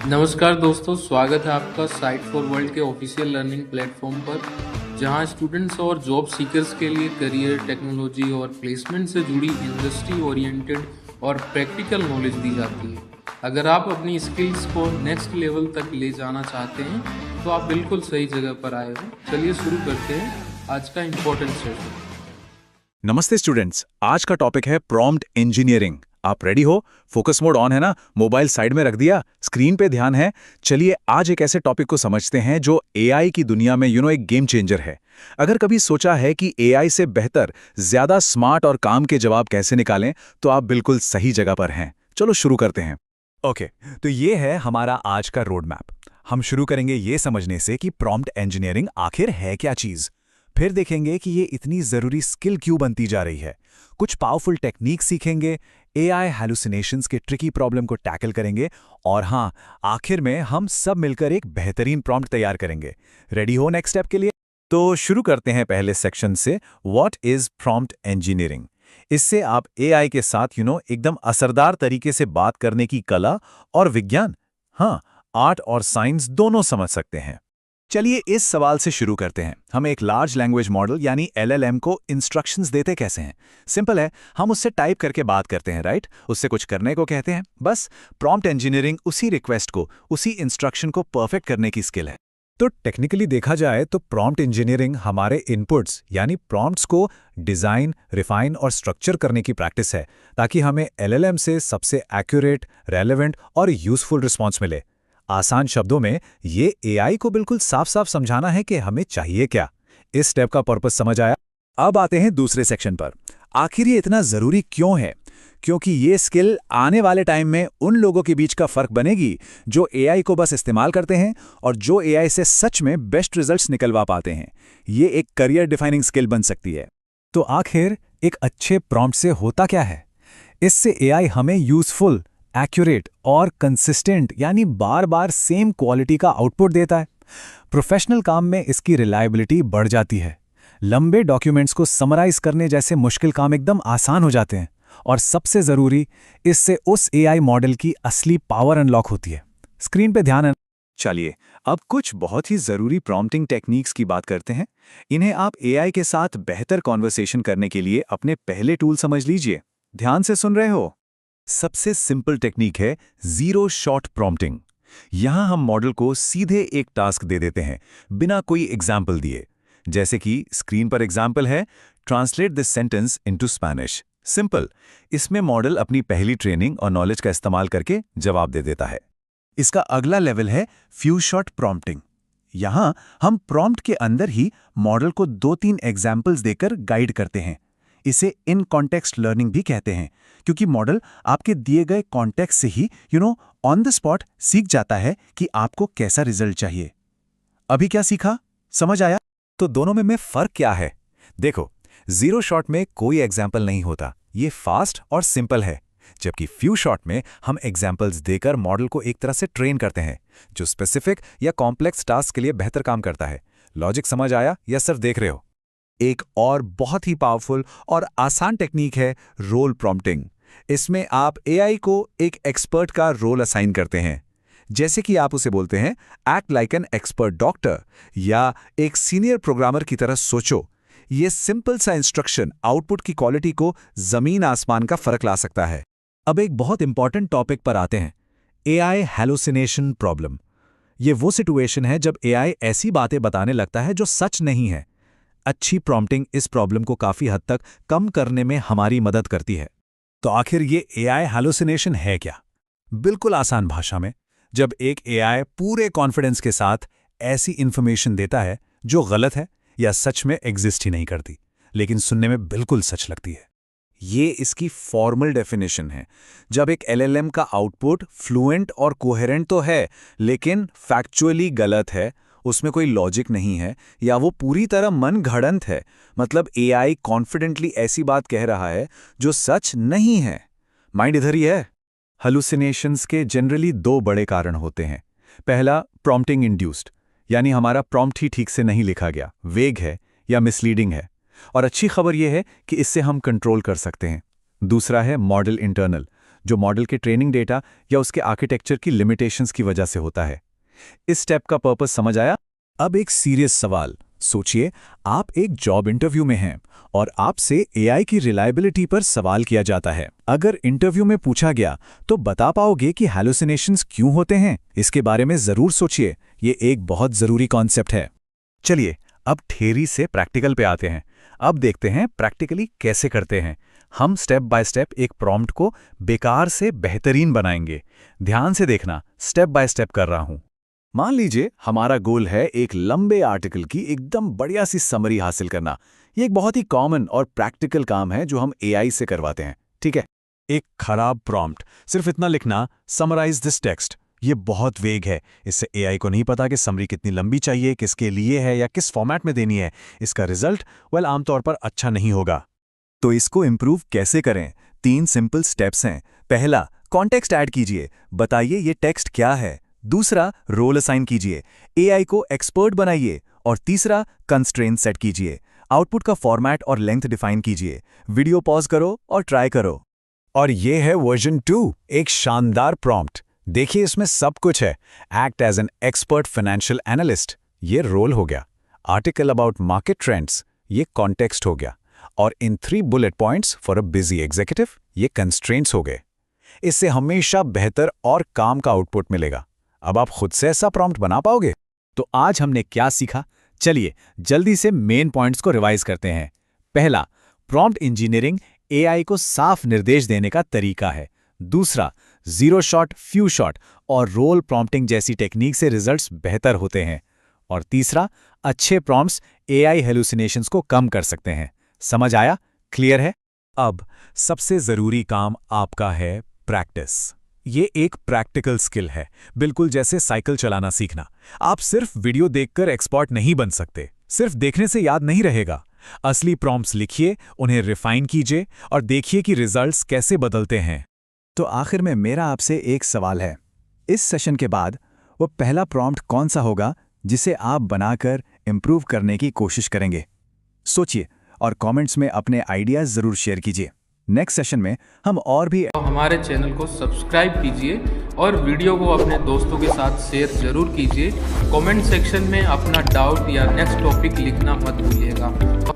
नमस्कार दोस्तों, स्वागत है आपका साइट फॉर वर्ल्ड के ऑफिशियल लर्निंग प्लेटफॉर्म पर, जहां स्टूडेंट्स और जॉब सीकर्स के लिए करियर, टेक्नोलॉजी और प्लेसमेंट से जुड़ी इंडस्ट्री ओरिएंटेड और प्रैक्टिकल नॉलेज दी जाती है। अगर आप अपनी स्किल्स को नेक्स्ट लेवल तक ले जाना चाहते हैं, तो आप बिल्कुल सही जगह पर आए हो। चलिए शुरू करते हैं आज का इम्पोर्टेंट सेशन। नमस्ते स्टूडेंट्स, आज का टॉपिक है प्रॉम्प्ट इंजीनियरिंग। आप रेडी हो? फोकस मोड ऑन है ना? मोबाइल साइड में रख दिया, स्क्रीन पे ध्यान है। चलिए आज एक ऐसे टॉपिक को समझते हैं जो एआई की दुनिया में एक गेम चेंजर है। अगर कभी सोचा है कि एआई से बेहतर, ज्यादा स्मार्ट और काम के जवाब कैसे निकालें, तो आप बिल्कुल सही जगह पर हैं। चलो शुरू करते हैं। ओके, तो ये है हमारा आज का रोड मैप। हम शुरू करेंगे ये समझने से कि प्रॉम्प्ट इंजीनियरिंग आखिर है क्या चीज। फिर देखेंगे कि ये इतनी जरूरी स्किल क्यों बनती जा रही है। कुछ पावरफुल टेक्निक सीखेंगे, एआई हैलुसिनेशंस के ट्रिकी प्रॉब्लम को टैकल करेंगे, और हाँ, आखिर में हम सब मिलकर एक बेहतरीन प्रॉम्प्ट तैयार करेंगे। रेडी हो नेक्स्ट स्टेप के लिए? तो शुरू करते हैं पहले सेक्शन से, व्हाट इज प्रॉम्प्ट इंजीनियरिंग। इससे आप एआई के साथ एकदम असरदार तरीके से बात करने की कला और विज्ञान, हाँ, आर्ट और साइंस दोनों समझ सकते हैं। चलिए इस सवाल से शुरू करते हैं। हम एक लार्ज लैंग्वेज मॉडल यानी एलएलएम को इंस्ट्रक्शंस देते कैसे हैं? सिंपल है, हम उससे टाइप करके बात करते हैं, राइट? उससे कुछ करने को कहते हैं। बस प्रॉम्प्ट इंजीनियरिंग उसी रिक्वेस्ट को, उसी इंस्ट्रक्शन को परफेक्ट करने की स्किल है। तो टेक्निकली देखा जाए तो प्रॉम्प्ट इंजीनियरिंग हमारे इनपुट्स यानी प्रॉम्प्ट्स को डिजाइन, रिफाइन और स्ट्रक्चर करने की प्रैक्टिस है, ताकि हमें एलएलएम से सबसे एक्यूरेट, रेलेवेंट और यूजफुल रिस्पॉन्स मिले। आसान शब्दों में ये एआई को बिल्कुल साफ साफ समझाना है कि हमें चाहिए क्या। इस स्टेप का पर्पस समझ आया? अब आते हैं दूसरे सेक्शन पर। आखिर ये इतना जरूरी क्यों है? क्योंकि ये स्किल आने वाले टाइम में उन लोगों के बीच का फर्क बनेगी जो एआई को बस इस्तेमाल करते हैं और जो एआई से सच में बेस्ट रिजल्ट्स निकलवा पाते हैं। ये एक करियर डिफाइनिंग स्किल बन सकती है। तो आखिर एक अच्छे प्रॉम्प्ट से होता क्या है? इससे एआई हमें यूजफुल, एक्यूरेट और कंसिस्टेंट यानी बार बार सेम क्वालिटी का आउटपुट देता है। प्रोफेशनल काम में इसकी रिलायबिलिटी बढ़ जाती है। लंबे डॉक्यूमेंट्स को समराइज करने जैसे मुश्किल काम एकदम आसान हो जाते हैं। और सबसे जरूरी, इससे उस एआई मॉडल की असली पावर अनलॉक होती है। स्क्रीन पे ध्यान है। चलिए अब कुछ बहुत ही जरूरी प्रॉम्प्टिंग टेक्निक्स की बात करते हैं। इन्हें आप एआई के साथ बेहतर कॉन्वर्सेशन करने के लिए अपने पहले टूल समझ लीजिए। ध्यान से सुन रहे हो? सबसे सिंपल टेक्निक है जीरो शॉट प्रॉम्प्टिंग। यहां हम मॉडल को सीधे एक टास्क दे देते हैं, बिना कोई एग्जाम्पल दिए। जैसे कि स्क्रीन पर एग्जाम्पल है, translate this sentence into Spanish. Simple. इसमें मॉडल अपनी पहली ट्रेनिंग और नॉलेज का इस्तेमाल करके जवाब दे देता है। इसका अगला लेवल है फ्यू शॉट प्रॉम्प्टिंग। यहां हम प्रॉम्प्ट के अंदर ही मॉडल को 2-3 एग्जाम्पल्स देकर गाइड करते हैं। इसे इन कॉन्टेक्स्ट लर्निंग भी कहते हैं, क्योंकि मॉडल आपके दिए गए कॉन्टेक्स्ट से ही ऑन द स्पॉट सीख जाता है कि आपको कैसा रिजल्ट चाहिए। अभी क्या सीखा? समझ आया? तो दोनों में फर्क क्या है? देखो, जीरो शॉट में कोई एग्जाम्पल नहीं होता, ये फास्ट और सिंपल है। जबकि फ्यू शॉट में हम एग्जाम्पल्स देकर मॉडल को एक तरह से ट्रेन करते हैं, जो स्पेसिफिक या कॉम्प्लेक्स टास्क के लिए बेहतर काम करता है। लॉजिक समझ आया या सिर्फ देख रहे हो? एक और बहुत ही पावरफुल और आसान टेक्निक है रोल प्रॉम्प्टिंग। इसमें आप एआई को एक एक्सपर्ट का रोल असाइन करते हैं। जैसे कि आप उसे बोलते हैं, act like an expert doctor या एक सीनियर प्रोग्रामर की तरह सोचो। ये सिंपल सा इंस्ट्रक्शन आउटपुट की क्वालिटी को जमीन आसमान का फर्क ला सकता है। अब एक बहुत इंपॉर्टेंट टॉपिक पर आते हैं, एआई हैलुसिनेशन प्रॉब्लम। ये वो सिचुएशन है जब एआई ऐसी बातें बताने लगता है जो सच नहीं है। अच्छी प्रॉम्प्टिंग इस प्रॉब्लम को काफी हद तक कम करने में हमारी मदद करती है। तो आखिर ये एआई हैलुसिनेशन है क्या? बिल्कुल आसान भाषा में, जब एक एआई पूरे कॉन्फिडेंस के साथ ऐसी इंफॉर्मेशन देता है जो गलत है या सच में एग्जिस्ट ही नहीं करती, लेकिन सुनने में बिल्कुल सच लगती है। ये इसकी फॉर्मल डेफिनेशन है। जब एक एलएलएम का आउटपुट फ्लुएंट और कोहेरेंट तो है, लेकिन फैक्चुअली गलत है, उसमें कोई लॉजिक नहीं है, या वो पूरी तरह मन घड़ंत है, मतलब एआई कॉन्फिडेंटली ऐसी बात कह रहा है जो सच नहीं है। माइंड इधर ही है। हेलुसिनेशंस के जनरली 2 बड़े कारण होते हैं। पहला, प्रॉम्प्टिंग इंड्यूस्ड, यानी हमारा प्रॉम्प्ट ही ठीक से नहीं लिखा गया, वेग है या मिसलीडिंग है। और अच्छी खबर यह है कि इससे हम कंट्रोल कर सकते हैं। दूसरा है मॉडल इंटरनल, जो मॉडल के ट्रेनिंग डेटा या उसके आर्किटेक्चर की लिमिटेशंस की वजह से होता है। इस स्टेप का पर्पस समझ आया? अब एक सीरियस सवाल सोचिए, आप एक जॉब इंटरव्यू में हैं और आपसे एआई की रिलायबिलिटी पर सवाल किया जाता है। अगर इंटरव्यू में पूछा गया तो बता पाओगे कि हैलुसिनेशंस क्यों होते हैं? इसके बारे में जरूर सोचिए, ये एक बहुत जरूरी कॉन्सेप्ट है। चलिए अब थ्योरी से प्रैक्टिकल पे आते हैं। अब देखते हैं प्रैक्टिकली कैसे करते हैं। हम स्टेप बाय स्टेप एक प्रॉम्प्ट को बेकार से बेहतरीन बनाएंगे। ध्यान से देखना, स्टेप बाय स्टेप कर रहा हूं। मान लीजिए हमारा गोल है एक लंबे आर्टिकल की एकदम बढ़िया सी समरी हासिल करना। ये एक बहुत ही कॉमन और प्रैक्टिकल काम है जो हम एआई से करवाते हैं, ठीक है? एक खराब प्रॉम्प्ट, सिर्फ इतना लिखना, समराइज दिस टेक्स्ट, ये बहुत वेग है। इससे एआई को नहीं पता कि समरी कितनी लंबी चाहिए, किसके लिए है या किस फॉर्मेट में देनी है। इसका रिजल्ट आमतौर पर अच्छा नहीं होगा। तो इसको इम्प्रूव कैसे करें? 3 सिंपल स्टेप्स हैं। पहला, कॉन्टेक्स्ट ऐड कीजिए, बताइए ये टेक्स्ट क्या है। दूसरा, रोल असाइन कीजिए, एआई को एक्सपर्ट बनाइए। और तीसरा, कंस्ट्रेंट सेट कीजिए, आउटपुट का फॉर्मेट और लेंथ डिफाइन कीजिए। वीडियो पॉज करो और ट्राई करो। और ये है वर्जन 2, एक शानदार प्रॉम्प्ट। देखिए इसमें सब कुछ है। Act as an expert financial analyst, ये रोल हो गया। आर्टिकल अबाउट मार्केट ट्रेंड्स, ये कॉन्टेक्स्ट हो गया। और in 3 bullet points for a busy executive, ये कंस्ट्रेंट्स हो गए। इससे हमेशा बेहतर और काम का आउटपुट मिलेगा। अब आप खुद से ऐसा प्रॉम्प्ट बना पाओगे? तो आज हमने क्या सीखा, चलिए जल्दी से मेन पॉइंट्स को रिवाइज करते हैं। पहला, प्रॉम्प्ट इंजीनियरिंग एआई को साफ निर्देश देने का तरीका है। दूसरा, जीरो शॉट, फ्यू शॉट और रोल प्रॉम्प्टिंग जैसी टेक्निक से रिजल्ट्स बेहतर होते हैं। और तीसरा, अच्छे प्रॉम्प्ट्स एआई हेलुसिनेशंस को कम कर सकते हैं। समझ आया? क्लियर है? अब सबसे जरूरी काम आपका है प्रैक्टिस। ये एक प्रैक्टिकल स्किल है, बिल्कुल जैसे साइकिल चलाना सीखना। आप सिर्फ वीडियो देखकर एक्सपर्ट नहीं बन सकते, सिर्फ देखने से याद नहीं रहेगा। असली प्रॉम्प्ट्स लिखिए, उन्हें रिफाइन कीजिए और देखिए कि रिजल्ट्स कैसे बदलते हैं। तो आखिर में मेरा आपसे एक सवाल है, इस सेशन के बाद वो पहला प्रॉम्प्ट कौन सा होगा जिसे आप बनाकर इम्प्रूव करने की कोशिश करेंगे? सोचिए और कमेंट्स में अपने आइडियाज जरूर शेयर कीजिए। नेक्स्ट सेशन में हम और भी हमारे चैनल को सब्सक्राइब कीजिए और वीडियो को अपने दोस्तों के साथ शेयर जरूर कीजिए। कमेंट सेक्शन में अपना डाउट या नेक्स्ट टॉपिक लिखना मत भूलिएगा।